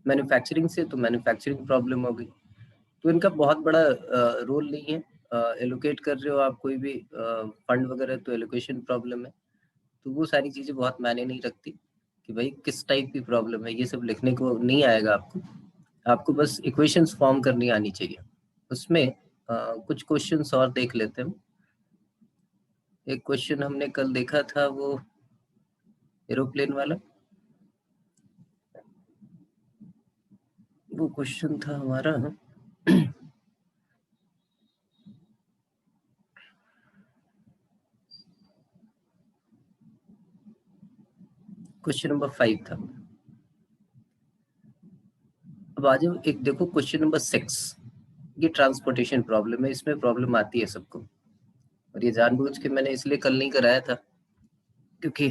Manufacturing से, तो manufacturing problem हो गई। तो इनका बहुत बड़ा रोल नहीं है। एलोकेट कर रहे हो आप कोई भी फंड वगैरह, तो एलोकेशन प्रॉब्लम है। तो वो सारी चीज़ें बहुत मायने नहीं रखती कि भाई किस टाइप की प्रॉब्लम है, ये सब लिखने को नहीं आएगा आपको बस इक्वेशंस फॉर्म करनी आनी चाहिए। उसमें कुछ क्वेश्चंस और देख लेते हैं। एक क्वेश्चन हमने कल देखा था, वो एरोप्लेन वाला, वो क्वेश्चन था हमारा क्वेश्चन नंबर 5 था। अब आ जाओ, एक देखो क्वेश्चन नंबर 6, ये ट्रांसपोर्टेशन प्रॉब्लम है। इसमें प्रॉब्लम आती है सबको, और ये जानबूझ के मैंने इसलिए कल नहीं कराया था, क्योंकि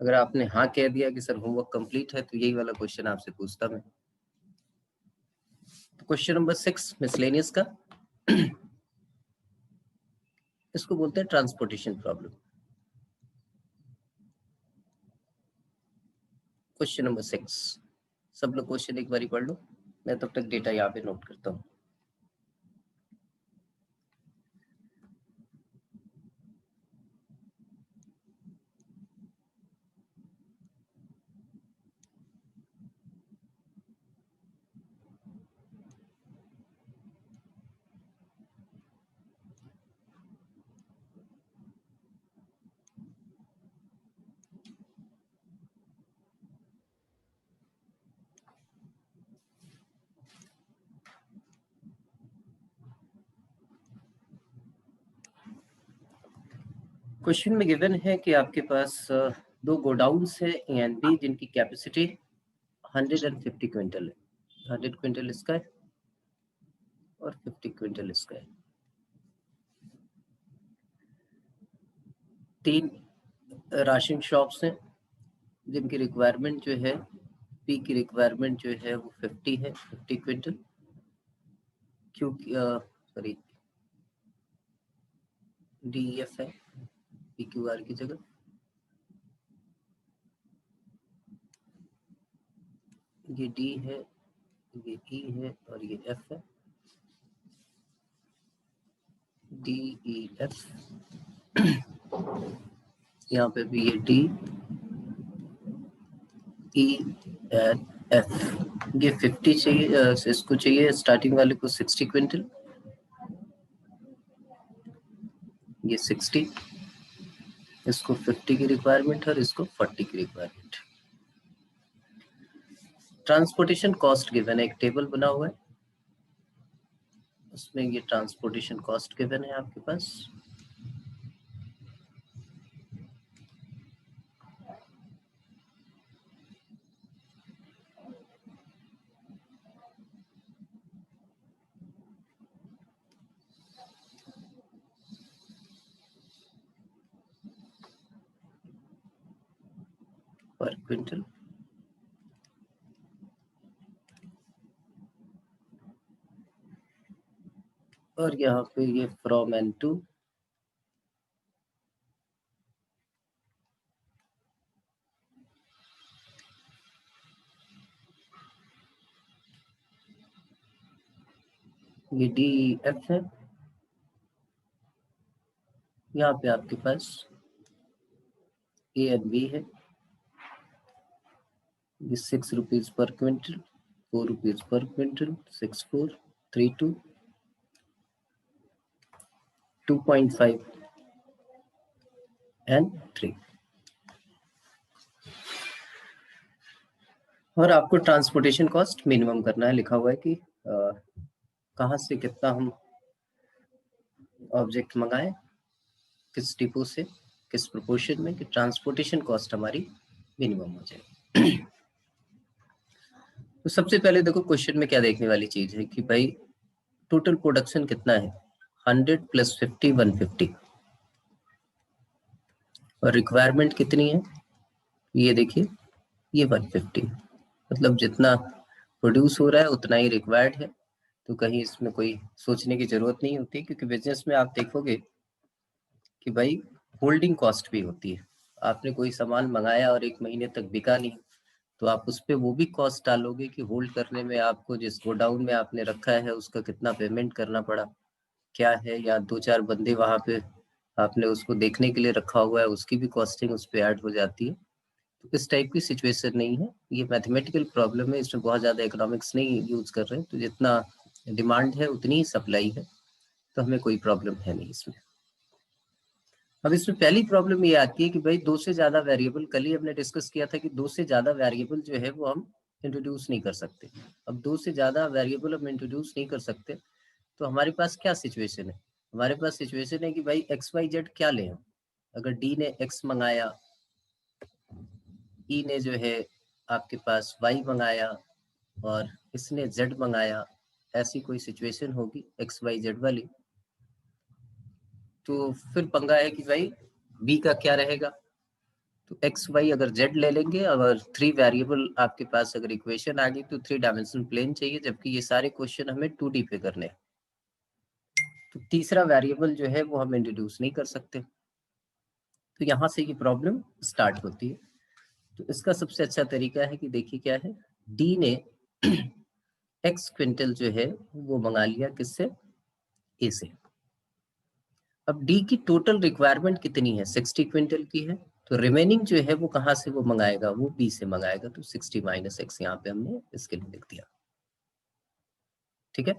अगर आपने हाँ कह दिया कि सर होमवर्क कंप्लीट है, तो यही वाला क्वेश्चन आपसे पूछता मैं। तो क्वेश्चन नंबर 6 मिसलेनियस का, इसको बोलते हैं ट्रांसपोर्टेशन प्रॉब्लम। क्वेश्चन नंबर 6, सब लोग क्वेश्चन एक बारी पढ़ लो, मैं तब तक डेटा यहाँ पे नोट करता हूँ। क्वेश्चन में गिवन है कि आपके पास दो गोडाउन्स है ए एंड बी, जिनकी कैपेसिटी 150 क्विंटल है। 100 क्विंटल इसका है और 50 क्विंटल इसका है। 3 राशन शॉप्स हैं, जिनकी रिक्वायरमेंट जो है, पी की रिक्वायरमेंट जो है वो 50 है, 50 quintal. Q sorry D F है पी क्यू आर की जगह। ये डी है, ये ई है और ये एफ है, डी ई एफ। यहाँ पे भी ये डी ई एंड एफ। ये 50 चाहिए, इसको चाहिए स्टार्टिंग वाले को 60 क्विंटल, ये 60, इसको 50 की रिक्वायरमेंट है और इसको 40 की रिक्वायरमेंट। ट्रांसपोर्टेशन कॉस्ट गिवन है, एक टेबल बना हुआ है, उसमें ये ट्रांसपोर्टेशन कॉस्ट गिवन है आपके पास। पर क्विंटल, और यहाँ पे ये फ्रॉम एंड टू, ये डी एफ है। यहाँ पे आपके पास ए एंड बी है, ये 6 rupees per quintal, 4 rupees per quintal, 6 4 3 2 2.5 and 3। और आपको ट्रांसपोर्टेशन कॉस्ट मिनिमम करना है, लिखा हुआ है कि कहाँ से कितना हम ऑब्जेक्ट मंगाए, किस डिपो से, किस प्रोपोर्शन में, कि ट्रांसपोर्टेशन कॉस्ट हमारी मिनिमम हो जाए। तो सबसे पहले देखो क्वेश्चन में क्या देखने वाली चीज है कि भाई टोटल प्रोडक्शन कितना है, 100 + 50 150, और रिक्वायरमेंट कितनी है, ये देखिए ये 150, मतलब जितना प्रोड्यूस हो रहा है उतना ही रिक्वायर्ड है। तो कहीं इसमें कोई सोचने की जरूरत नहीं होती, क्योंकि बिजनेस में आप देखोगे कि भाई होल्डिंग कॉस्ट भी होती है। आपने कोई सामान मंगाया और 1 महीने तक बिका नहीं, तो आप उस पे वो भी कॉस्ट डालोगे कि होल्ड करने में आपको जिस गोडाउन में आपने रखा है उसका कितना पेमेंट करना पड़ा, क्या है, या 2-4 बंदे वहाँ पे आपने उसको देखने के लिए रखा हुआ है, उसकी भी कॉस्टिंग उस पे ऐड हो जाती है। तो इस टाइप की सिचुएशन नहीं है, ये मैथमेटिकल प्रॉब्लम है, इसमें बहुत ज़्यादा इकोनॉमिक्स नहीं यूज कर रहे हैं। तो जितना डिमांड है उतनी ही सप्लाई है, तो हमें कोई प्रॉब्लम है नहीं इसमें। अब इसमें पहली प्रॉब्लम ये आती है कि भाई 2 से ज्यादा वेरिएबल, कल ही हमने डिस्कस किया था कि 2 से ज्यादा वेरिएबल जो है वो हम इंट्रोड्यूस नहीं कर सकते। अब 2 से ज्यादा वेरिएबल हम इंट्रोड्यूस नहीं कर सकते, तो हमारे पास क्या सिचुएशन है? हमारे पास सिचुएशन है कि भाई XYZ क्या लें हम। अगर डी ने X मंगाया, ई ने जो है आपके पास Y मंगाया और इसने Z मंगाया, ऐसी कोई सिचुएशन होगी XYZ वाली, तो फिर पंगा है कि भाई बी का क्या रहेगा। तो एक्स वाई अगर जेड ले लेंगे, अगर 3 वेरिएबल आपके पास अगर इक्वेशन आ गई तो 3 डायमेंशनल प्लेन चाहिए, जबकि ये सारे क्वेश्चन हमें 2D पे करने हैं। तो तीसरा वेरिएबल जो है वो हम इंट्रोड्यूस नहीं कर सकते, तो यहाँ से ये प्रॉब्लम स्टार्ट होती है। तो इसका सबसे अच्छा तरीका है कि देखिए क्या है, डी ने एक्स क्विंटल जो है वो मंगा लिया किससे, ए से। अब डी की टोटल रिक्वायरमेंट कितनी है, 60 क्विंटल की है, तो रिमेनिंग जो है वो कहाँ से वो मंगाएगा, वो बी से मंगाएगा। तो 60 माइनस एक्स यहाँ पे हमने इसके लिए लिख दिया, ठीक है।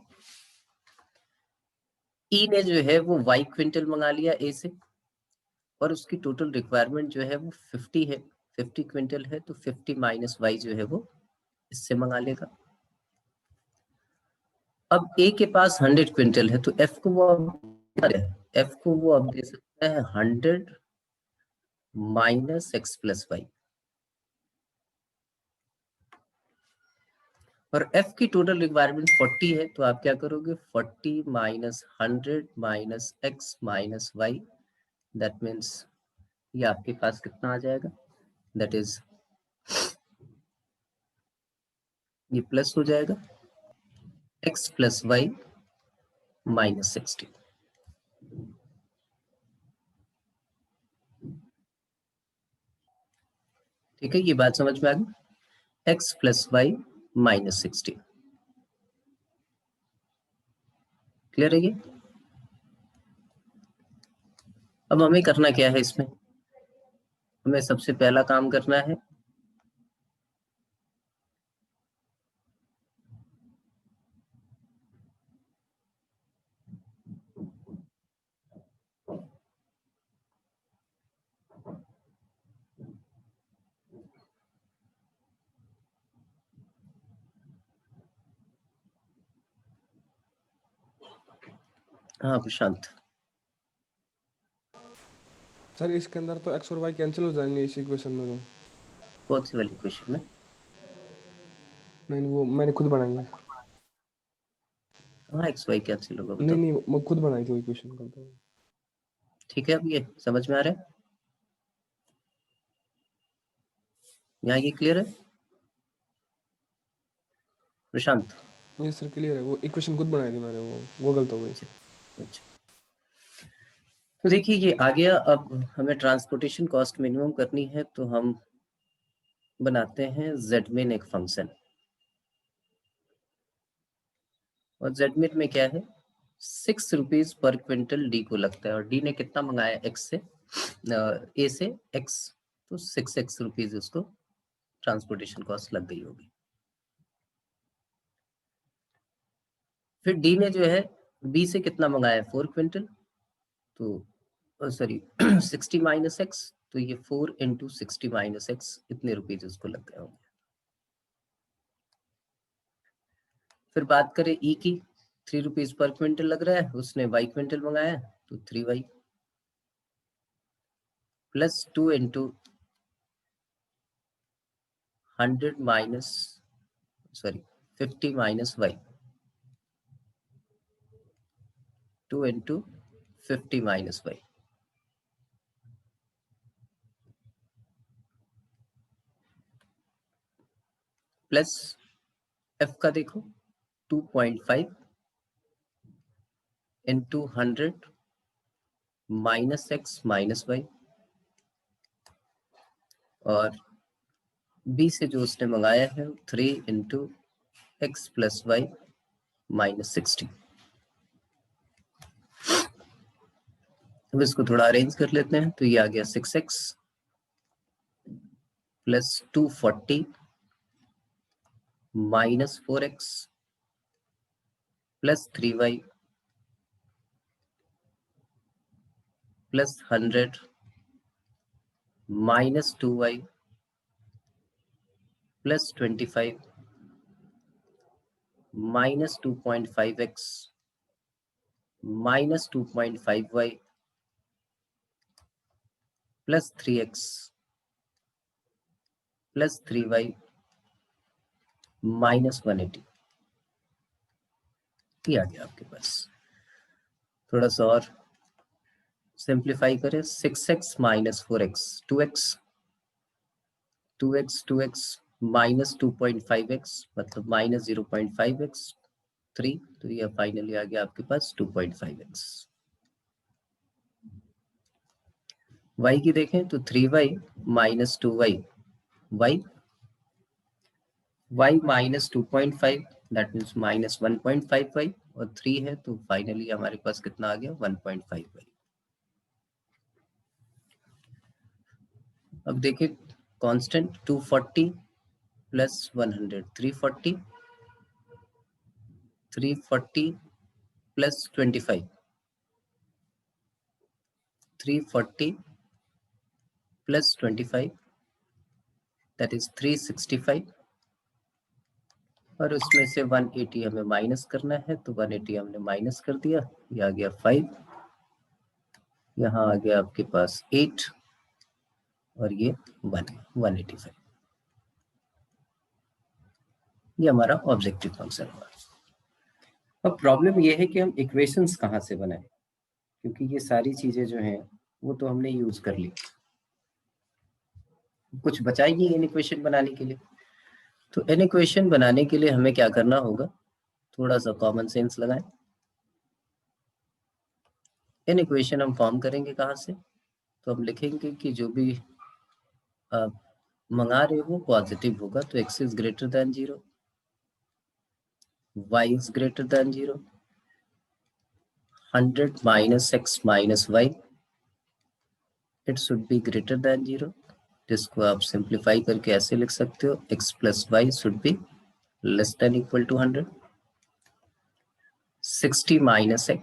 ई ने जो है वो वाई क्विंटल मंगा लिया ए से, और उसकी टोटल रिक्वायरमेंट जो है वो 50 है, 50 क्विंटल है, तो 50 माइनस वाई जो है वो इससे मंगा लेगा। अब ए के पास 100 क्विंटल है, तो एफ को वो अब दे सकता है 100 माइनस एक्स प्लस वाई, और एफ की टोटल रिक्वायरमेंट 40 है, तो आप क्या करोगे, 40 minus 100 minus x minus y, that means ये आपके पास कितना आ जाएगा, दैट इज ये प्लस हो जाएगा एक्स प्लस वाई माइनस 60। ठीक है, ये बात समझ में आ गई, x plus y minus 60, clear है ये। अब हमें करना क्या है इसमें, हमें सबसे पहला काम करना है, हाँ प्रशांत, सर इसके अंदर तो एक्स और वाई कैंसिल हो जाएंगे इस इक्वेशन में। तो कौन सी वाली क्वेश्चन में? नहीं, वो मैंने खुद बनाई है। हाँ एक्स वाई कैंसिल होगा, नहीं बताओ। नहीं, मैं खुद बनाई थी इक्वेशन कल तो। ठीक है, अब ये समझ में आ रहा है, यहाँ ये क्लियर है प्रशांत? ये सर क्लियर है, वो इक्वेशन खुद बनाई थी मैंने, वो गलत हो गई। अच्छा, तो देखिए ये आ गया। अब हमें ट्रांसपोर्टेशन कॉस्ट मिनिमम करनी है, तो हम बनाते हैं जेडमिन एक फंक्शन, और जेडमिन में क्या है, 6 रुपीज पर क्विंटल डी को लगता है, और डी ने कितना मंगाया एक्स से, ए से एक्स, तो 6 रुपीज उसको ट्रांसपोर्टेशन कॉस्ट लग गई होगी। फिर डी ने जो है बी से कितना मंगाया, 4 क्विंटल, तो सॉरी 60 माइनस एक्स, तो ये 4 इंटू 60 माइनस एक्स, इतने रुपीज उसको लग गए होंगे। फिर बात करें ई की, 3 रुपीज पर क्विंटल लग रहा है, उसने वाई क्विंटल मंगाया, तो 3y plus 2 into 100 minus sorry 50 minus y, 2 into 50 minus y, plus F का देखो 2.5 into 100 minus x minus y, और बी से जो उसने मंगाया है 3 into x plus y minus 60। अब इसको थोड़ा अरेंज कर लेते हैं, तो ये आ गया 6x plus 240 minus 4x plus 3y plus 100 minus 2y plus 25 minus 2.5x minus 2.5y plus 3x plus 3y minus 180। ये आ गया आपके पास। थोड़ा सा और सिंप्लीफाई करें, 6x minus 4x 2x 2x minus 2.5x मतलब माइनस 0.5x 3, तो ये फाइनली आ गया आपके पास 2.5x। y की देखें तो 3y minus 2y y minus 2.5 that means minus 1.5y और 3 है तो फाइनली हमारे पास कितना आ गया 1.5y। अब देखिए constant 240 plus 100 340 plus 25 340 plus 25 that is 365 और उसमें से 180 हमें माइनस करना है तो 180 हमने माइनस कर दिया, ये आ गया 5, यहाँ आ गया आपके पास 8 और ये 185। ये हमारा ऑब्जेक्टिव फंक्शन हुआ। अब प्रॉब्लम ये है कि हम इक्वेशंस कहाँ से बनाएं, क्योंकि ये सारी चीजें जो हैं वो तो हमने यूज कर ली, कुछ बचा ही नहीं इन इक्वेशन बनाने के लिए। तो इन इक्वेशन बनाने के लिए हमें क्या करना होगा, थोड़ा सा कॉमन सेंस लगाएं। इन इक्वेशन हम फॉर्म करेंगे कहाँ से, तो हम लिखेंगे कि जो भी आप मंगा रहे हो पॉजिटिव होगा, तो x is greater then 0, y is greater then 0, 100 minus x minus y it should be greater then 0, जिसको आप सिंप्लीफाई करके ऐसे लिख सकते हो x plus y should be less than equal to 100, 60 minus x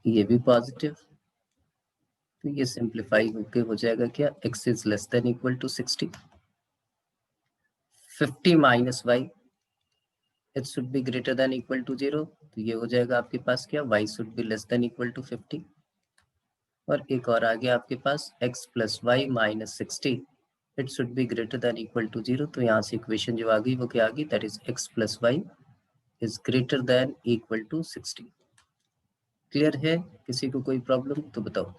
ये भी पॉजिटिव, तो ये सिंप्लीफाई होके हो जाएगा क्या, x is less than equal to 60, 50 minus y it should be greater than equal to 0, तो ये हो जाएगा आपके पास क्या, y should be less than equal to 50, और एक और आ गया आपके पास x plus y minus 60 it should be greater than equal to 0, तो यहाँ से इक्वेशन जो आ गई वो क्या आ गई, that is x plus y is greater than equal to 60। Clear है, किसी को कोई प्रॉब्लम तो बताओ।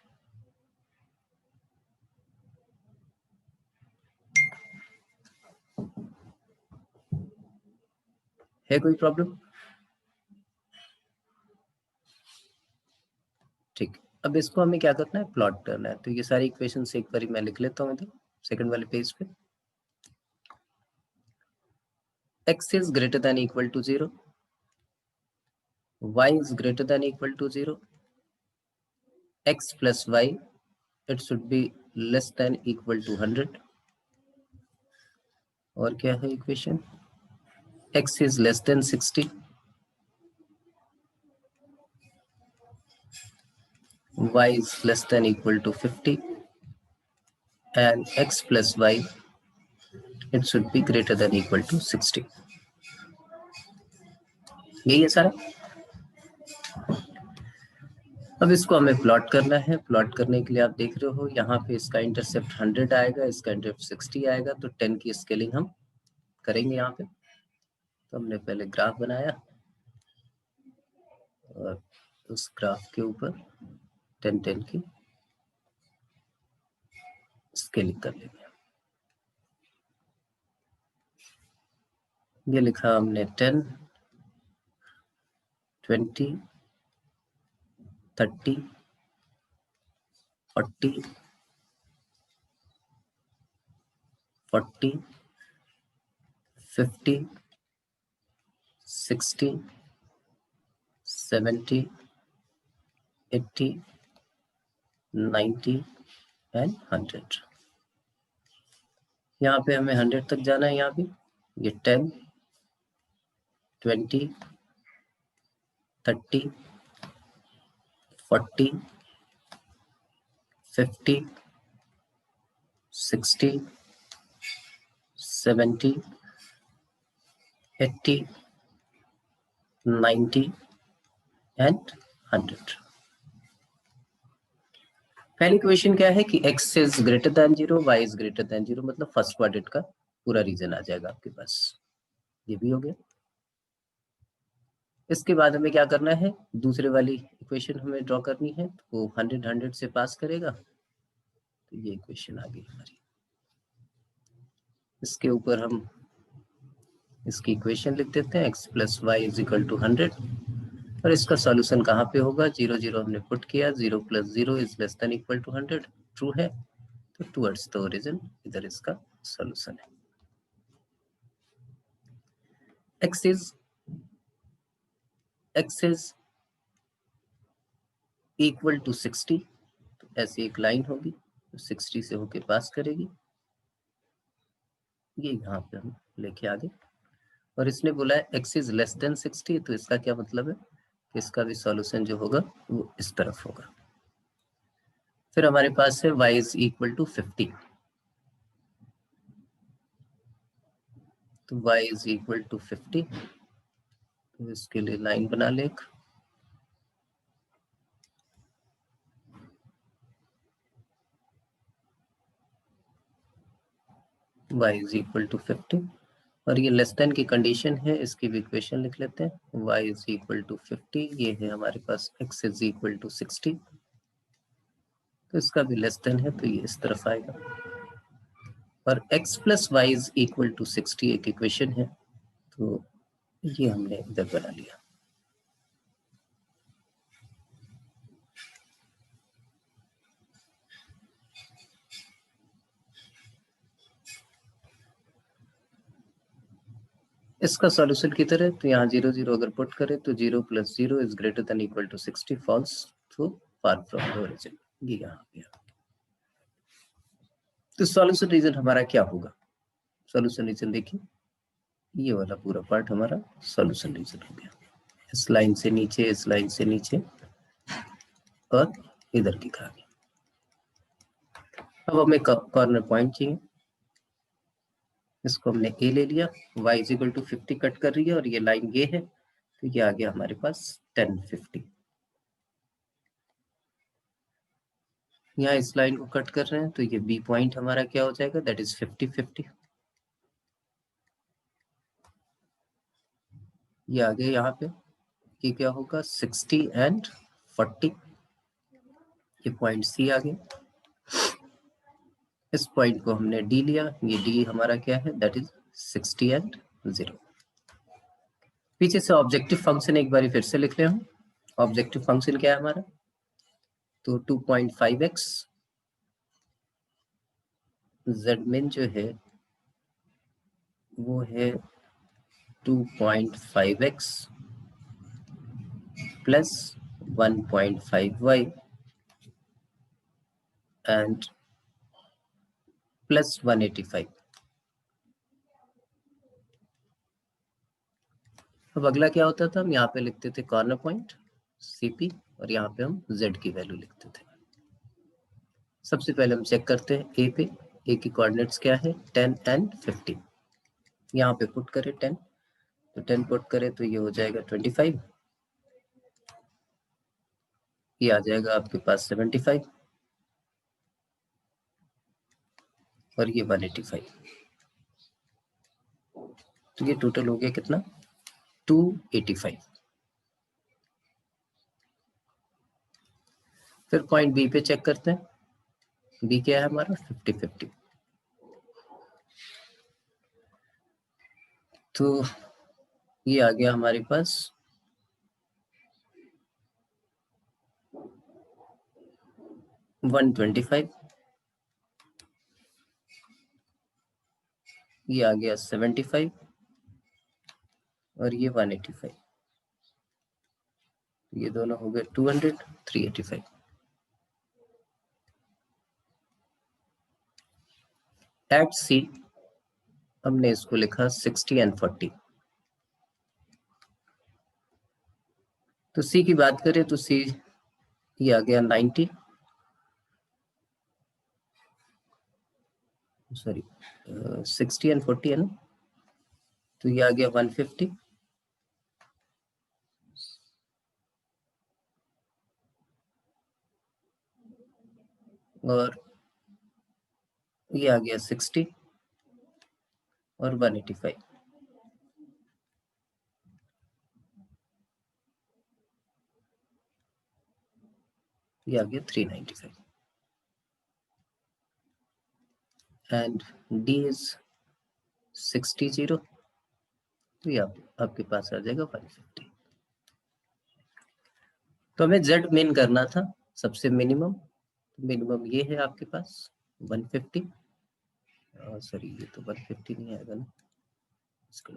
है कोई प्रॉब्लम? ठीक, अब इसको हमें क्या करना है, प्लॉट करना है। तो ये सारी इक्वेशन एक बार मैं लिख लेता हूँ इधर सेकंड वाले पेज पे। x is greater than equal to 0, y is greater than equal to 0, x plus y it should be less than equal to 100, और क्या है equation, x is less than 60, y is less than equal to 50 and x plus y it should be greater than equal to 60। यही है सारा। अब इसको हमें plot करना है। प्लॉट करने के लिए आप देख रहे हो यहाँ पे इसका इंटरसेप्ट 100 आएगा, इसका इंटरसेप्ट 60 आएगा, तो 10 की स्केलिंग हम करेंगे यहाँ पे। तो हमने पहले ग्राफ बनाया और उस ग्राफ के ऊपर 10 की स्केलिंग कर लेंगे। ये लिखा हमने 10, 20, 30, 40, 40, 50, 60, 70, 80, 90 एंड 100। यहाँ पे हमें 100 तक जाना है। यहाँ पे ये 10, 20, 30, 40, 50, 60, 70, 80, 90 एंड 100। पहली क्वेश्चन क्या है कि x is greater then 0, y is greater then 0, मतलब फर्स्ट क्वाड्रेंट का पूरा रीजन आ जाएगा आपके पास। ये भी हो गया। इसके बाद हमें क्या करना है, दूसरे वाली इक्वेशन हमें ड्रॉ करनी है। तो 100 100 से पास करेगा, तो ये इक्वेशन आ गई हमारी। इसके ऊपर हम इसकी इक्वेशन लिख देते हैं, x plus y is equal to 100। और इसका सॉल्यूशन कहाँ पे होगा, 0 0 हमने पुट किया, 0 plus 0 is less than equal to 100, true है, तो टुवर्ड्स द ओरिजिन इधर इसका सॉल्यूशन है। x is इक्वल टू 60, तो ऐसी एक लाइन होगी तो 60 से होके पास करेगी, ये यहाँ पे हम लेके आगे। और इसने बोला है x इज लेस देन 60, तो इसका क्या मतलब है कि इसका भी सॉल्यूशन जो होगा वो इस तरफ होगा। फिर हमारे पास है y इज इक्वल टू 50, तो y इज इक्वल टू 50, तो इसके लिए लाइन बना ले एक। y इज इक्वल टू 50, और ये लेस देन की कंडीशन है, इसकी भी इक्वेशन लिख लेते हैं। y इज इक्वल टू 50, ये है हमारे पास x इज इक्वल टू 60, तो इसका भी लेस देन है, तो ये इस तरफ आएगा। और x plus y is equal to 60 एक इक्वेशन है, तो ये हमने इधर बना लिया। इसका सॉल्यूशन किधर है, तो यहाँ 0 0 अगर पुट करें तो 0 plus 0 is greater than equal to 60, false, तो फार फ्रॉम द ओरिजिन, ये यहाँ गया। तो सॉल्यूशन रीजन हमारा क्या होगा, सॉल्यूशन रीजन देखिए, ये वाला पूरा पार्ट हमारा सॉल्यूशन रीजन हो गया। इस लाइन से नीचे, इस लाइन से नीचे, और इधर की खाली। अब हमें कॉर्नर पॉइंट चाहिए, इसको हमने ए ले लिया, y is equal to 50 cut कर रही है, और ये लाइन ये है, तो ये आ गया हमारे पास 10 50। यहाँ इस लाइन को कट कर रहे हैं, तो ये बी पॉइंट हमारा क्या हो जाएगा, दैट इज 50 50। ये आ गया यहाँ पे कि क्या होगा 60 एंड 40, ये पॉइंट सी आ गया। इस पॉइंट को हमने डी लिया, ये डी हमारा क्या है, दैट इज 60 एंड 0। पीछे से ऑब्जेक्टिव फंक्शन एक बार फिर से लिख रहे हम। ऑब्जेक्टिव फंक्शन क्या है हमारा, तो 2.5x, जेड मिन जो है वो है 2.5x plus 1.5y and plus 185। अब अगला क्या होता था, हम यहाँ पे लिखते थे कॉर्नर पॉइंट CP, और यहाँ पे हम Z की वैल्यू लिखते थे। सबसे पहले हम चेक करते हैं A पे, A की कोऑर्डिनेट्स क्या है, 10 एंड 50। यहाँ पे पुट करें 10, तो 10 पुट करें तो ये हो जाएगा 25, ये आ जाएगा आपके पास 75, और ये 185, तो ये टोटल हो गया कितना, 285। फिर पॉइंट बी पे चेक करते हैं, बी क्या है हमारा 50 50, तो ये आ गया हमारे पास 125, ये आ गया 75, और ये 185, ये दोनों हो गए 200, 385। एट सी हमने इसको लिखा 60 एंड 40। तो सी की बात करें तो सी ये आ गया 90, सॉरी 60 एंड 40 है ना, तो ये आ गया 150, और ये आ गया 60 और 185। ये आ गया 395 एंड डी इज 60 0, तो ये आपके पास आ जाएगा 150। तो हमें जेड मेन करना था, सबसे मिनिमम। मिनिमम ये है आपके पास 150, सॉरी ये तो 150 नहीं आएगा ना, इसका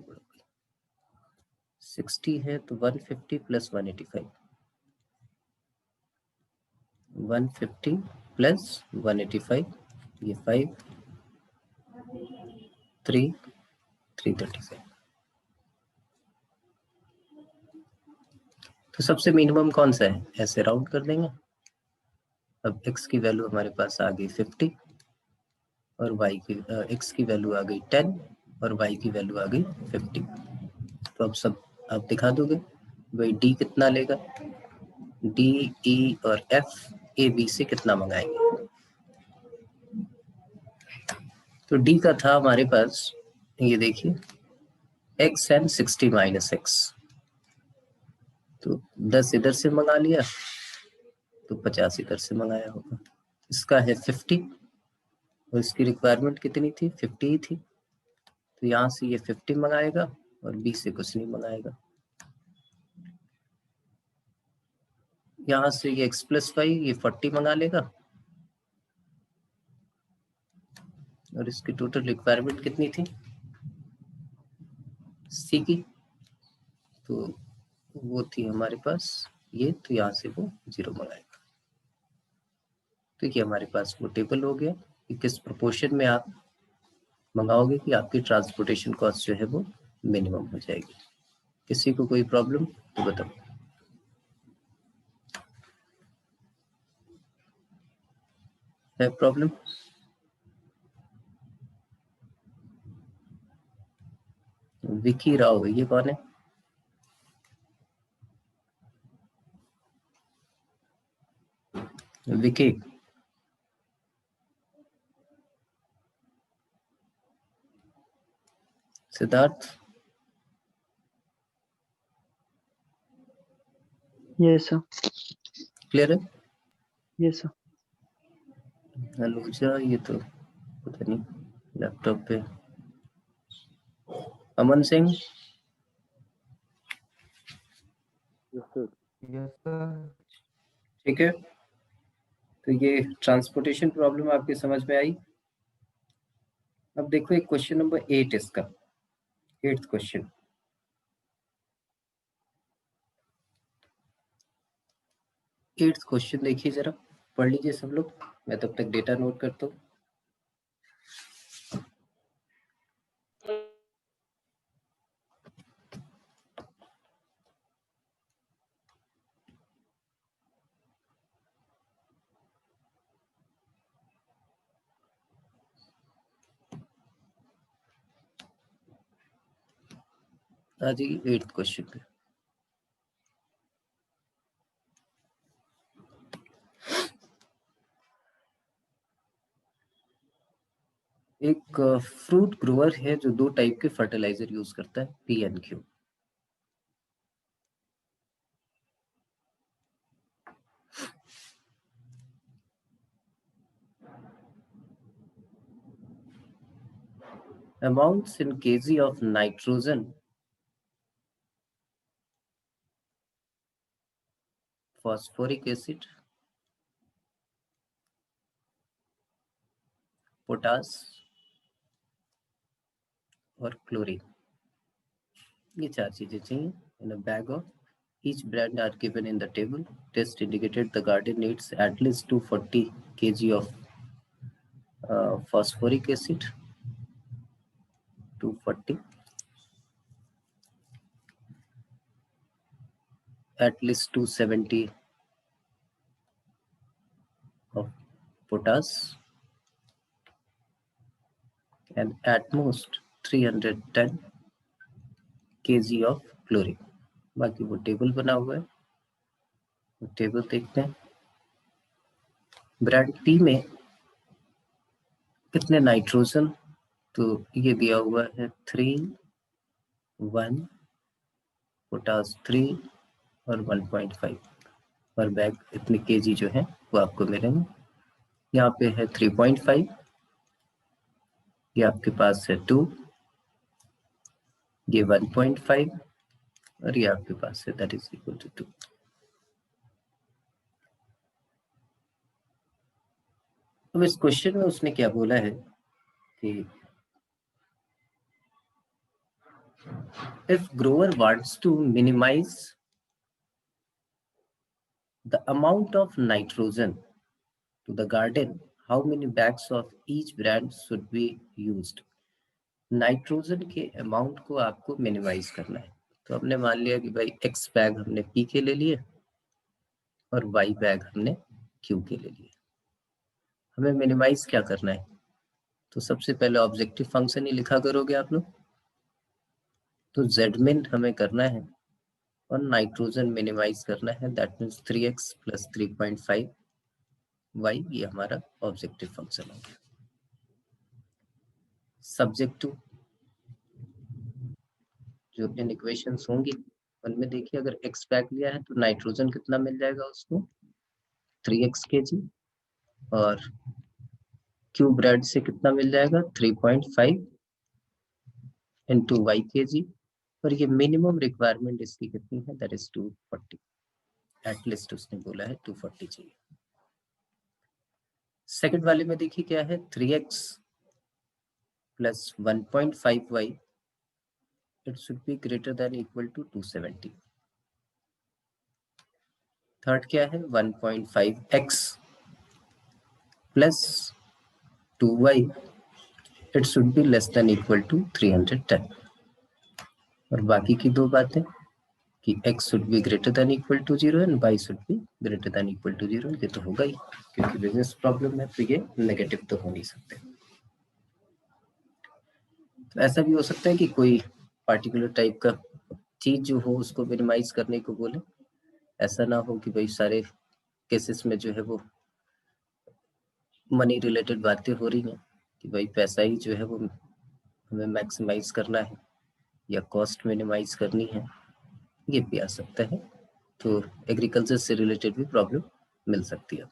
60 है तो 150 प्लस 185, 150 प्लस 185, ये 5 3 335। तो सबसे मिनिमम कौन सा है, ऐसे राउंड कर देंगे। अब x की वैल्यू हमारे पास आ गई 50 और y की x की वैल्यू आ गई 10 और y की वैल्यू आ गई 50। तो अब सब आप दिखा दोगे भाई d कितना लेगा, d e और f a b से कितना मंगाएंगे। तो d का था हमारे पास, ये देखिए x एंड 60 माइनस x, तो 10 इधर से मंगा लिया तो 50 इधर से मंगाया होगा। इसका है 50 और इसकी रिक्वायरमेंट कितनी थी, 50 ही थी, तो यहाँ से ये 50 मंगाएगा और b से कुछ नहीं मंगाएगा। यहाँ से ये x प्लस 5 ये 40 मंगा लेगा और इसकी टोटल रिक्वायरमेंट कितनी थी c की, तो वो थी हमारे पास ये, तो यहाँ से वो 0 मंगाएगा। तो ये हमारे पास वो टेबल हो गया कि किस प्रोपोर्शन में आप मंगाओगे कि आपकी ट्रांसपोर्टेशन कॉस्ट जो है वो मिनिमम हो जाएगी। किसी को कोई प्रॉब्लम तो बताओ। है प्रॉब्लम? विकी राव, ये कौन है? Vicky, Siddharth, yes sir. Clear है? Yes sir. अनुजा, ये तो पता नहीं लैपटॉप पे। Aman Singh, yes sir. Yes sir. ठीक है। तो ये ट्रांसपोर्टेशन प्रॉब्लम आपकी समझ में आई। अब देखो एक क्वेश्चन नंबर 8 इसका, 8th क्वेश्चन। एट्थ क्वेश्चन देखिए जरा, पढ़ लीजिए सब लोग, मैं तब तक डेटा नोट करता हूँ। आ जाइए 8th क्वेश्चन पे। एक फ्रूट ग्रोअर है जो 2 टाइप के फर्टिलाइजर यूज करता है, P and Q. Amounts in kg of nitrogen, phosphoric acid, potash और क्लोरीन। ये 4 चीजें चाहिए। In a bag of each brand are given in the table. Test indicated the garden needs at least 240 kg of phosphoric acid, 240, at least 270 of potash, and at most 310 kg of chlorine. बाकी वो table बना हुआ है, वो table देखते हैं। Brand P में कितने नाइट्रोजन, तो ये दिया हुआ है 3, 1, पोटास 3 और 1.5 पर बैग। इतने केजी जो है वो आपको मिलेंगे। यहाँ पे है 3.5, ये आपके पास है 2, ये 1.5 और ये आपके पास है दैट इज इक्वल टू 2। अब इस क्वेश्चन में उसने क्या बोला है कि if grower wants to minimize the amount of nitrogen to the garden, how many bags of each brand should be used? Nitrogen के अमाउंट को आपको मिनिमाइज करना है। तो हमने मान लिया कि भाई x बैग हमने p के ले लिए और y बैग हमने q के ले लिए। हमें मिनिमाइज क्या करना है, तो सबसे पहले ऑब्जेक्टिव फंक्शन ही लिखा करोगे आप लोग। तो zmin हमें करना है और नाइट्रोजन मिनिमाइज करना है, that means 3x plus 3.5 y, ये हमारा ऑब्जेक्टिव फंक्शन हो गया। सब्जेक्ट टू जो इन इक्वेशंस होंगी उनमें देखिए, अगर x बैग लिया है तो नाइट्रोजन कितना मिल जाएगा उसको 3x kg, और q ब्रेड से कितना मिल जाएगा 3.5 इंटू y kg, और ये मिनिमम रिक्वायरमेंट इसकी कितनी है दैट इज 240। एटलीस्ट उसने बोला है 240 चाहिए। सेकंड वाले में देखिए क्या है 3x plus 1.5y, it should be greater than equal to 270। Third क्या है 1.5x plus 2y, it should be less than equal to 310। और बाकी की दो बातें कि x should be greater than equal to 0 and y should be greater than equal to 0, ये तो होगा ही क्योंकि बिजनेस प्रॉब्लम है, तो ये नेगेटिव तो हो नहीं सकते। तो ऐसा भी हो सकता है कि कोई पार्टिकुलर टाइप का चीज जो हो उसको मिनिमाइज करने को बोले। ऐसा ना हो कि भाई सारे केसेस में जो है वो मनी रिलेटेड बातें हो रही हैं कि भाई पैसा ही जो है वो हमें मैक्सिमाइज करना है या कॉस्ट मिनिमाइज करनी है, ये भी आ सकता है। तो एग्रीकल्चर से रिलेटेड भी प्रॉब्लम मिल सकती है।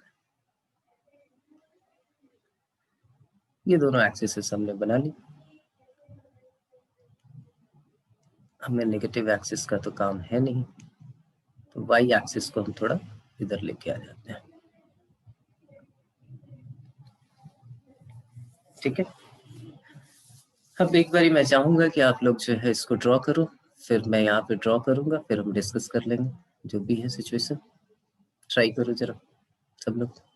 ये दोनों एक्सिस हमने बना ली। हमें नेगेटिव एक्सिस का तो काम है नहीं, तो वाई एक्सिस को हम थोड़ा इधर लेके आ जाते हैं। ठीक है, अब एक बारी मैं चाहूंगा कि आप लोग जो है इसको ड्रॉ करो, फिर मैं यहाँ पे ड्रॉ करूंगा, फिर हम डिस्कस कर लेंगे जो भी है सिचुएशन। ट्राई करो जरा सब लोग।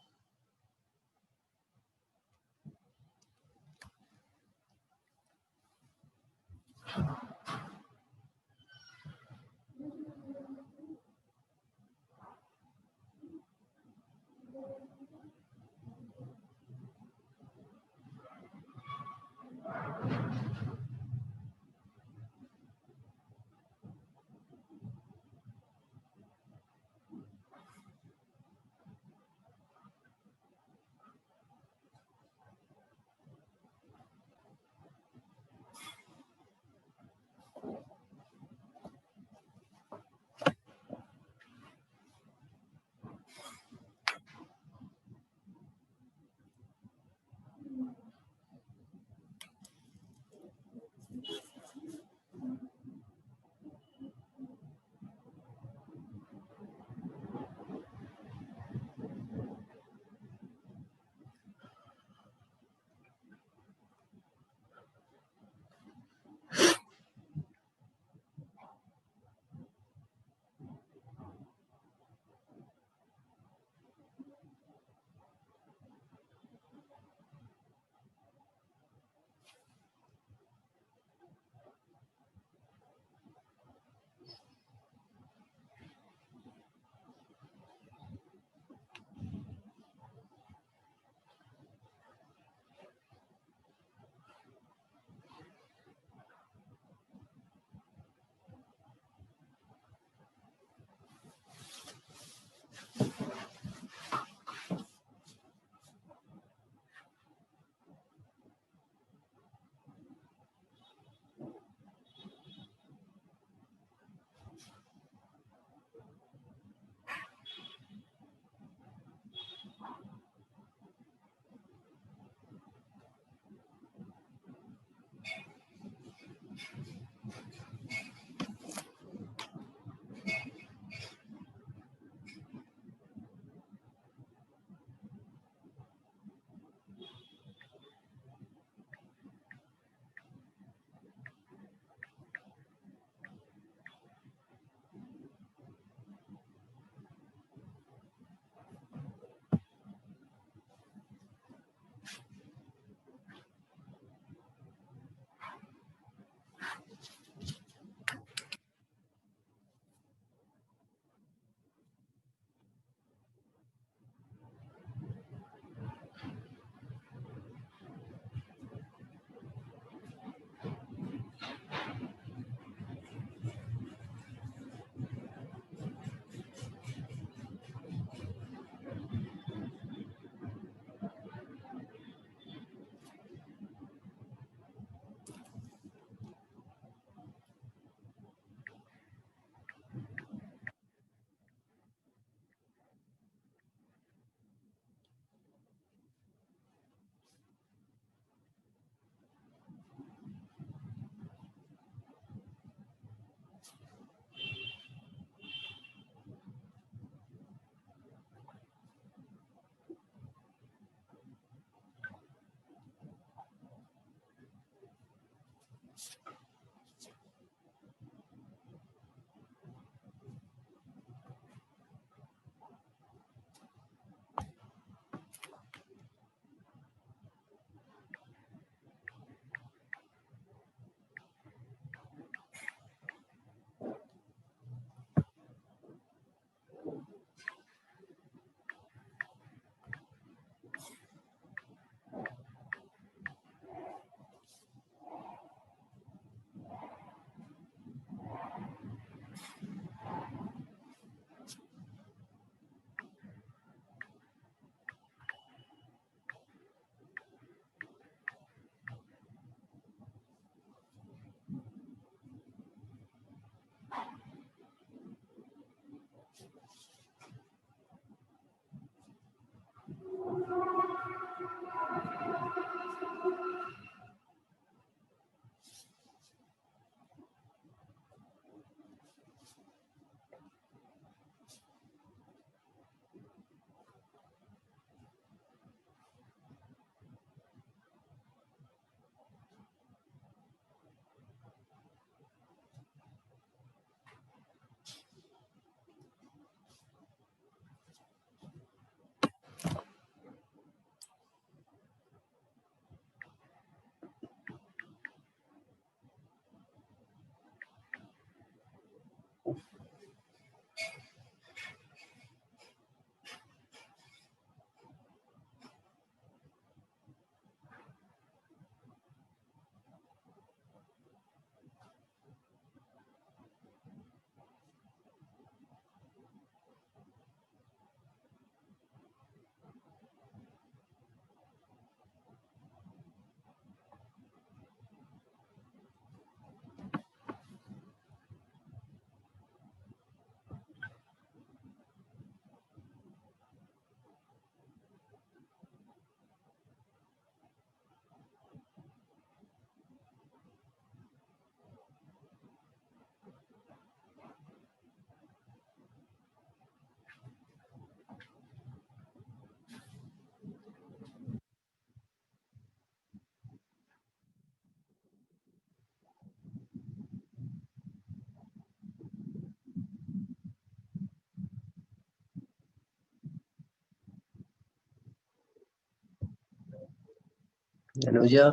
अनुजा,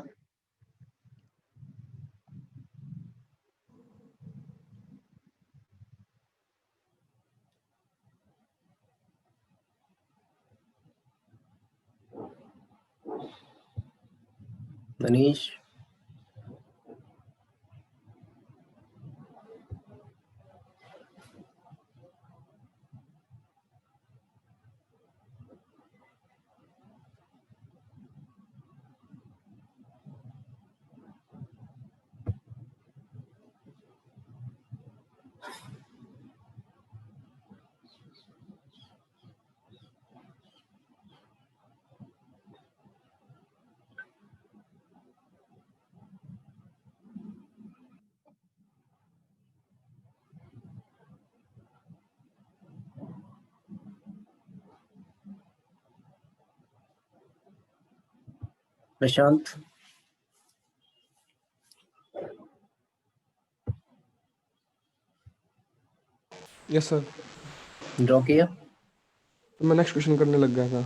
मनीष, प्रशांत, यस सर। ड्रॉ किया? तो मैं नेक्स्ट क्वेश्चन करने लग गया था।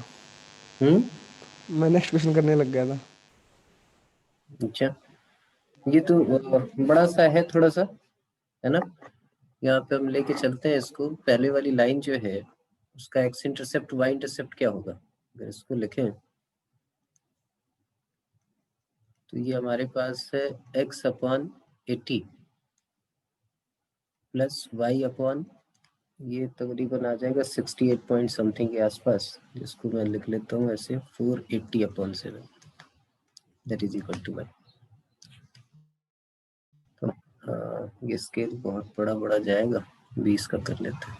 मैं नेक्स्ट क्वेश्चन करने लग गया था। अच्छा, ये तो बड़ा सा है थोड़ा सा, है ना? यहाँ पे हम लेके चलते हैं इसको। पहले वाली लाइन जो है उसका एक्स इंटरसेप्ट वाई इंटरसेप्ट क्या होगा? अगर इसको लिखें तो ये हमारे पास है x upon 80 plus y upon, ये तकरीबन आ जाएगा 68 पॉइंट समथिंग के आसपास, जिसको मैं लिख लेता हूँ ऐसे 480 upon 7, that is equal to 1। तो ये स्केल बहुत बड़ा बड़ा जाएगा, 20 का कर लेते हैं।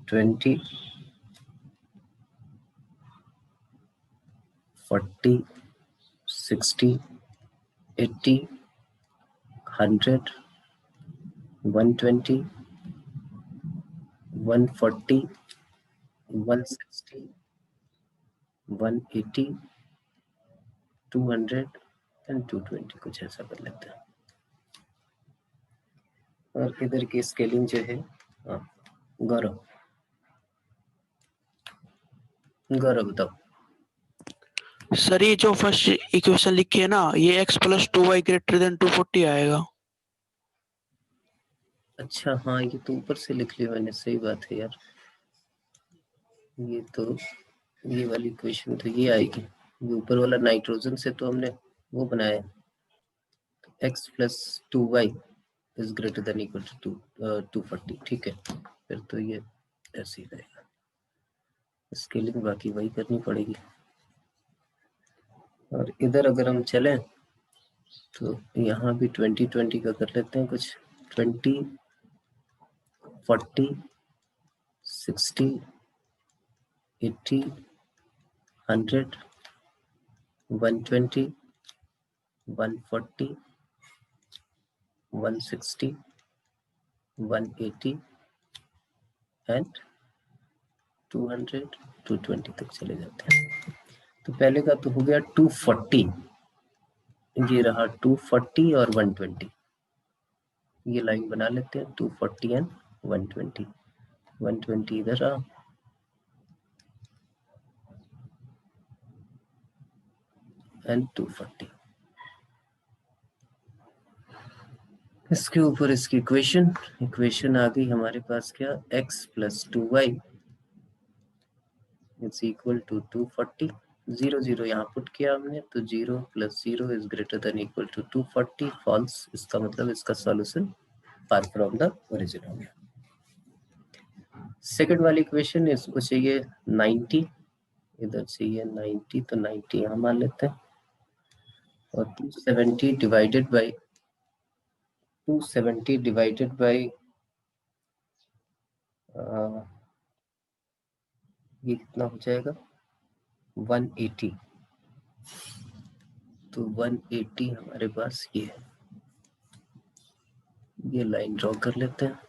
20, 40, 60, 80, 100, 120, 140, 160, 180, 200 एंड 220, कुछ ऐसा कर लेते हैं। और इधर की स्केलिंग जो है, गौरव बताओ। सर ये जो फर्स्ट इक्वेशन लिखी है ना, ये x plus 2y greater than 240 आएगा। अच्छा हाँ, ये तो ऊपर से लिख लिया मैंने, सही बात है यार। ये तो ये वाली इक्वेशन तो ये आएगी, ये ऊपर वाला नाइट्रोजन से तो हमने वो बनाया, x plus 2y is greater than equal to 240। ठीक है, फिर तो ये ऐसे ही रहेगा। स्केलिंग बाकी वही करनी पड़ेगी। और इधर अगर हम चलें तो यहाँ भी 20 का कर लेते हैं कुछ। 20, 40, 60, 80, 100, 120, 140, 160, 180 एंड 200, 220 तक चले जाते हैं। तो पहले का तो हो गया 240, ये रहा 240 और 120, ये लाइन बना लेते हैं 240 एंड 120। 120 इधर रहा, एंड 240। इसके ऊपर इसकी इक्वेशन आ गई हमारे पास, क्या? x plus 2y is equal to 240। 0 0 यहाँ पुट किया हमने, तो 0 plus 0 is greater than equal to 240, false. इसका मतलब इसका solution far from the origin हो गया। सेकंड वाली इक्वेशन, इसको चाहिए 90, इधर चाहिए 90, तो 90 यहाँ मान लेते हैं। और 270 डिवाइडेड बाई 270 डिवाइडेड बाई ये कितना हो जाएगा? 180। तो 180 हमारे पास ये है, ये लाइन ड्रॉ कर लेते हैं।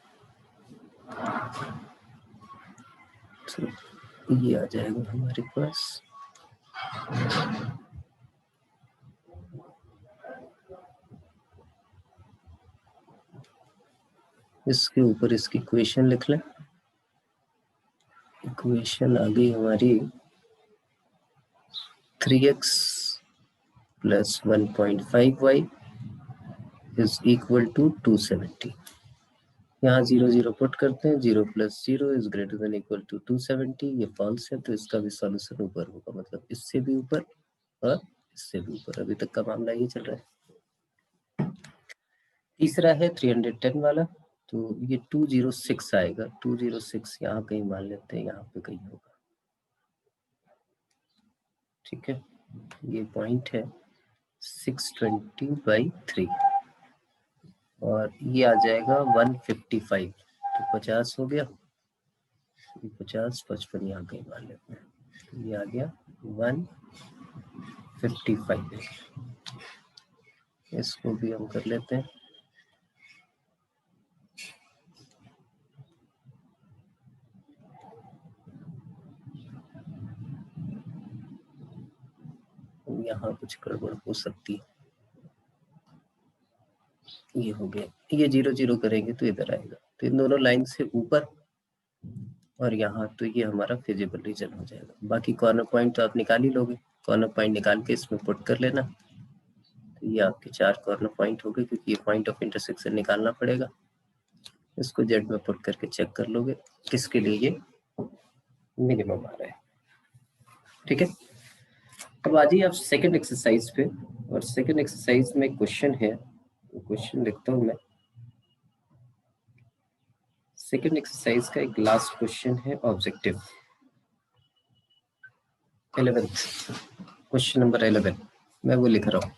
तो ये आ जाएगा हमारे पास, इसके ऊपर इसकी इक्वेशन लिख लें। इक्वेशन आ गई हमारी 3x plus 1.5y is equal to 270. यहाँ 0 0 पुट करते हैं, 0 plus 0 is greater than equal to 270. ये फॉल्स है तो इसका भी सॉल्यूशन ऊपर होगा, मतलब इससे भी ऊपर और इससे भी ऊपर। अभी तक का मामला ये चल रहा है। तीसरा है 310 वाला, तो ये 206 आएगा। 206 यहाँ कहीं मान लेते हैं, यहाँ पे कहीं होगा, ठीक है। ये पॉइंट है 620/3 और ये आ जाएगा 155, तो 50 हो गया। 50 55 यहाँ कहीं मान लेते हैं, तो ये आ गया 155। इसको भी हम कर लेते हैं। यहाँ कुछ गड़बड़ हो सकती है। ये हो गया, ये 0 0 करेंगे तो इधर आएगा, तो इन दोनों लाइन से ऊपर और यहाँ तो ये हमारा फिजिबल रीजन हो जाएगा। बाकी कॉर्नर पॉइंट तो आप निकाल ही लोगे, कॉर्नर पॉइंट निकाल के इसमें पुट कर लेना। तो ये आपके 4 कॉर्नर पॉइंट हो गए, क्योंकि ये पॉइंट ऑफ इंटरसेक्शन निकालना पड़ेगा। इसको जेड में पुट करके चेक कर लोगे किसके लिए ये मिनिमम आ रहा है, ठीक है। अब आ जाइए आप सेकंड एक्सरसाइज पे, और सेकंड एक्सरसाइज में क्वेश्चन है, क्वेश्चन लिखता हूँ मैं। सेकंड एक्सरसाइज का एक लास्ट क्वेश्चन है, ऑब्जेक्टिव 11th, क्वेश्चन नंबर 11 मैं वो लिख रहा हूँ।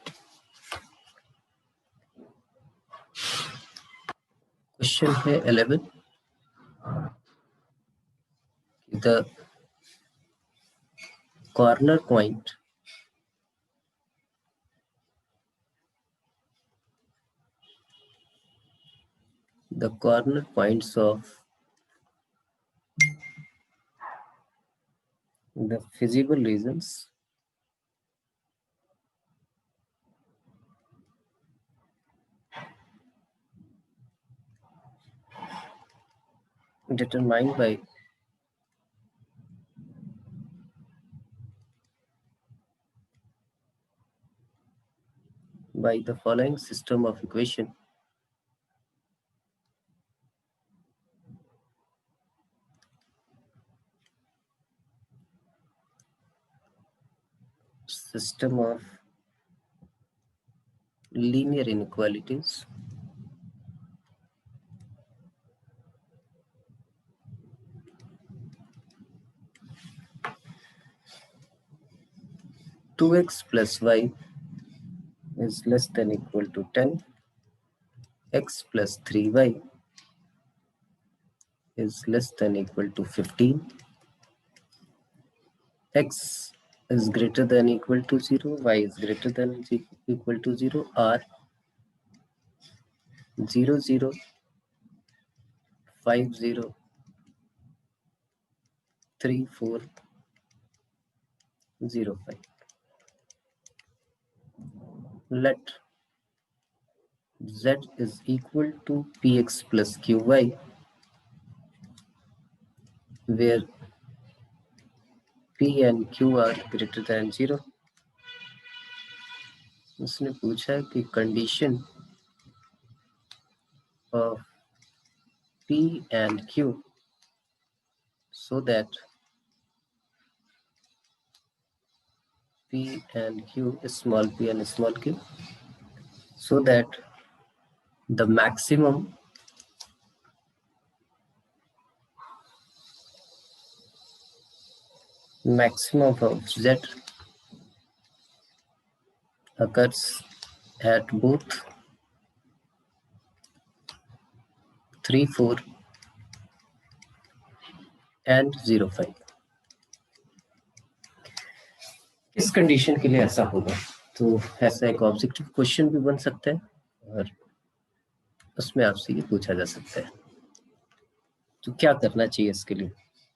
क्वेश्चन है 11, the corner point the corner points of the visible regions determined by the following system of equation. System of linear inequalities two x plus y is less than equal to 10, x plus 3y is less than equal to 15, x is greater than equal to 0, y is greater than equal to 0, are 0 0 5 0 3 4 0 5. Let z is equal to px plus qy, where p and q are greater than 0. उसने पूछा कि condition of p and q so that p and q is small p and small q, so that the maximum of z occurs at both 3 4 and 0 5. इस condition के लिए ऐसा होगा, तो ऐसा एक ऑब्जेक्टिव क्वेश्चन भी बन सकता है और उसमें आपसे ये पूछा जा सकता है। तो क्या करना चाहिए इसके लिए,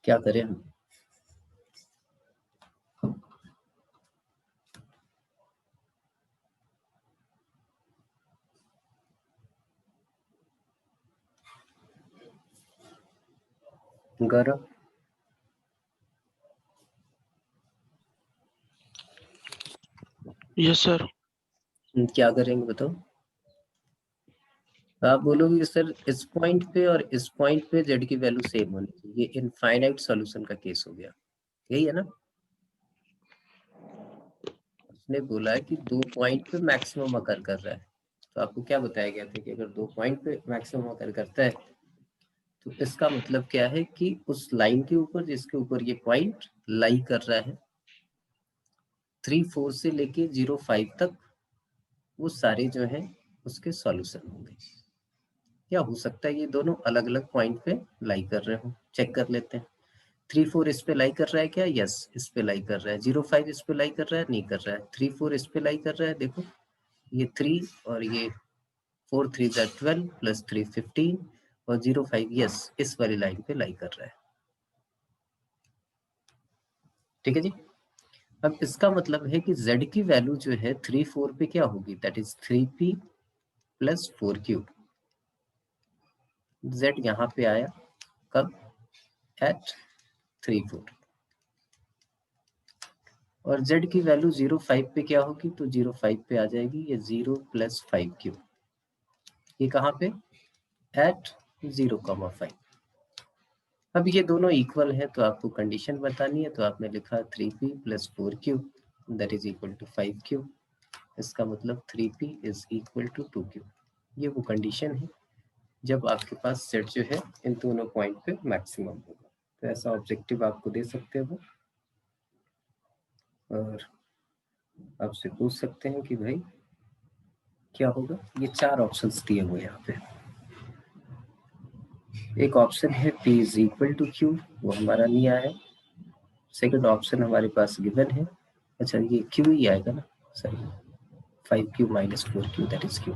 क्या करें हम? गौरव, यस सर। क्या करेंगे बताओ? आप बोलोगे सर इस पॉइंट पे और इस पॉइंट पे z की वैल्यू सेम होनी चाहिए, ये इनफाइनाइट सॉल्यूशन का केस हो गया, यही है ना? उसने बोला है कि 2 पॉइंट पे मैक्सिमम अकर कर रहा है, तो आपको क्या बताया गया था कि अगर 2 पॉइंट पे मैक्सिमम अकर करता है तो इसका मतलब क्या है कि उस लाइन के ऊपर जिसके ऊपर ये पॉइंट लाई कर रहा है 3-4 से लेके 0-5 तक वो सारे जो हैं उसके सॉल्यूशन होंगे। क्या हो सकता है ये दोनों अलग अलग पॉइंट पे लाई कर रहे हो, चेक कर लेते हैं। 3-4 इस पे लाई कर रहा है क्या? यस, इस पे लाई कर रहा है। 0-5 इस पे लाई कर रहा है? नहीं कर रहा है। 3-4 इस पे लाई कर रहा है, देखो ये 3 और ये 4 3 12 प्लस 3 15 और 0-5 यस इस वाली लाइन पे लाई कर रहा है। ठीक है जी। अब इसका मतलब है कि z की वैल्यू जो है 3-4 पे क्या होगी? That is 3p plus 4q। z यहाँ पे आया कब? एट 3-4 और z की वैल्यू 0-5 पे क्या होगी? तो 0-5 पे आ जाएगी ये 0 प्लस 5q। ये कहाँ पे? एट 0,5। अब ये दोनों इक्वल है तो आपको कंडीशन बतानी है, तो आपने लिखा 3p plus 4q that is equal to 5q। इसका मतलब 3p is equal to 2q। ये वो कंडीशन है जब आपके पास सेट जो है इन दोनों पॉइंट पे मैक्सिमम होगा। तो ऐसा ऑब्जेक्टिव आपको दे सकते हो और आपसे पूछ सकते हैं कि भाई क्या होगा। ये 4 ऑप्शंस दिए हुए यहाँ पे। एक ऑप्शन है p is equal to q, वो हमारा नहीं आया है। सेकंड ऑप्शन हमारे पास गिवन है, अच्छा ये q ही आएगा ना, सही 5q minus 4q that is q।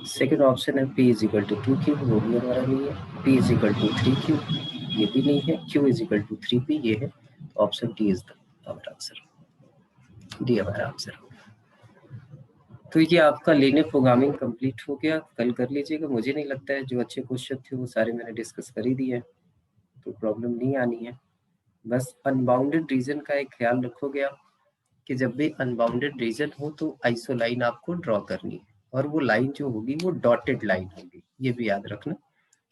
Second option है p is equal to 2q, वो भी हमारा नहीं है। p is equal to 3q, ये भी नहीं है। q is equal to 3p, ये है। ऑप्शन डी इज हमारा आंसर, डी हमारा आंसर। तो ये आपका लीनियर प्रोग्रामिंग कंप्लीट हो गया, कल कर लीजिएगा। मुझे नहीं लगता है जो अच्छे क्वेश्चन थे वो सारे मैंने डिस्कस कर ही दिए हैं, तो प्रॉब्लम नहीं आनी है। बस अनबाउंडेड रीजन का एक ख्याल रखोगे आप कि जब भी अनबाउंडेड रीजन हो तो आइसोलाइन आपको ड्रॉ करनी है, और वो लाइन जो होगी वो डॉटेड लाइन होगी। ये भी याद रखना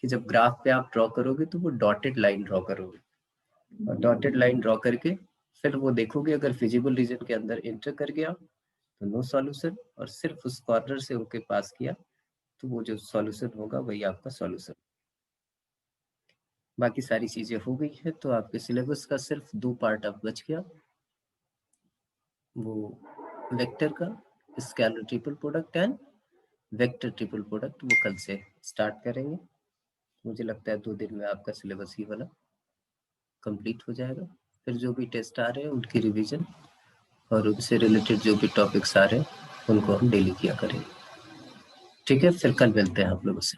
कि जब ग्राफ पे आप ड्रॉ करोगे तो वो डॉटेड लाइन ड्रॉ करोगे, और डॉटेड लाइन ड्रॉ करके फिर वो देखोगे अगर फिजिबल रीजन के अंदर एंटर कर गया तो नो सॉल्यूशन, और सिर्फ उस कॉर्नर से होके पास किया तो वो जो सॉल्यूशन होगा वही आपका सॉल्यूशन। बाकी सारी चीजें हो गई है, तो आपके सिलेबस का सिर्फ 2 पार्ट अब बच गया, वो वेक्टर का scalar triple product and vector triple product, वो कल से स्टार्ट करेंगे। मुझे लगता है 2 दिन में आपका सिलेबस ही वाला कंप्लीट हो जाएगा। फिर जो भी टेस्ट आ रहे हैं उनकी रिवीजन और उनसे रिलेटेड जो भी टॉपिक्स आ रहे हैं उनको हम डेली किया करेंगे। ठीक है, फिर कल मिलते हैं आप लोगों से।